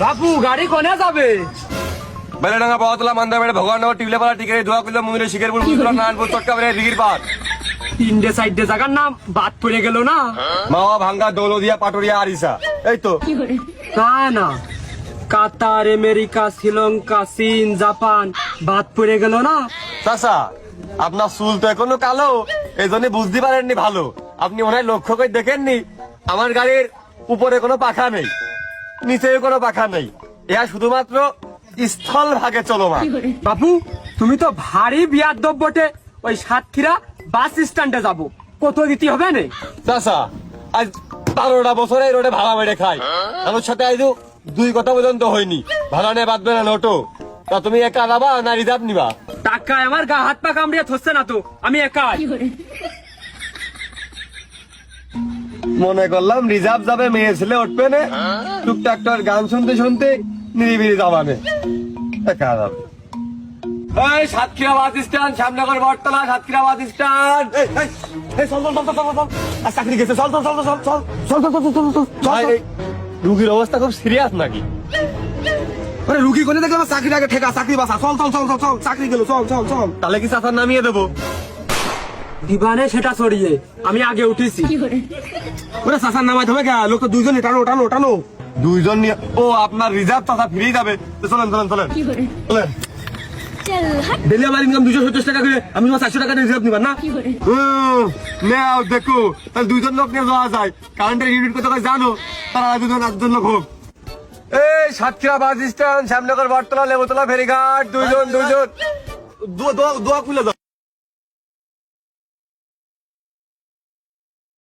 বাপু গাড়ি কোনে যাবে? বেলেডাঙ্গা পাওয়াতলা মান্দারবাড়ি ভগবাননগর টিবলেপাড়া টিকারি দোয়া করলাম মন্দিরে শিখেরপুর বুঝলাম নারায়ণপুর চটকাবেড়ে দিঘির পাড়। তিনটে সাইডে জায়গার নাম বাদ পড়ে গেল না? মাওয়া ভাঙ্গা দৌলদিয়া পাটুরিয়া আরিসা এই তো। তা না, কাতার, আমেরিকা, শ্রীলঙ্কা, চীন, জাপান বাদ পড়ে গেল না? চাচা আপনার চুল তো এখনো কালো, এই জন্য বুঝতে পারেননি ভালো। আপনি মনে হয় লক্ষ্য করে দেখেননি আমার গাড়ির উপরে কোনো পাখা নেই, নিচে কোনো পাখা নেই, এরা শুধুমাত্র স্থল ভাগে চলমান। বাপু তুমি তো ভারী বিয়াদব বটে। ওই সাতক্ষীরা বাস স্ট্যান্ডে যাব, কত দিতে হবে না? চাচা আজ 12টা বছরে এই রোডে ভাড়া মেরে খাই, আমার সাথে আজ দুই কথা পর্যন্ত হয়নি। ভাড়া নিয়ে বাঁধবে না নোটো। তা তুমি একা যাবা না রিজার্ভ নিবা? টাকায় আমার গা হাত পা কামড়িয়ে থচ্ছে না তো, আমি একাই। মনে করলাম রিজার্ভ যাবে, মেয়ে ছেলে উঠবে না, টুকটাক টাক গান শুনতে শুনতে নিরিবিলি যাবানে একা যাবে। এই সাতক্ষীরা বাস স্ট্যান্ড, শ্যামনগর বটতলা, সাতক্ষীরা বাস স্ট্যান্ড। চাকরি গেছে, চল চল চল চল চল চল চল চল চল চল চল। রুগীর অবস্থা খুব সিরিয়াস নাকি? আরে রুগী কোনে দেখলাম চাকরির আগে ঠেকা, চাকরি বাসা, চল চল চল চল চল, চাকরি গেল, চল চল চল। তাহলে কি চাচার নামিয়ে দেবো? দিবানে সেটা ছড়িয়ে আমি আগে উঠেছি। ওরে চাচার নামাই হবে গা, লোক তো দুইজনই, টানো টানো টানো। দুইজন নিয়ে ও আপনার রিজার্ভ চাচা ফিরে যাবে। তো চলেন চলেন চলেন চলেন। ডেলি আমার ইনকাম 270 টাকা করে, আমি তোমার 400 টাকা রিজার্ভ নিবার না? নাও দেখো, তাহলে দুইজন লোক নিয়ে যাওয়া যায়। কারেন্টের ইউনিট কত করে জানো? তারা দুজন একজন লোক হোক। এই সাতক্ষীরা বাস স্ট্যান্ড, শ্যামনগর বটতলা, লেবুতলা ফেরিঘাট, দুইজন দুইজন। দোয়া খুলে দাও।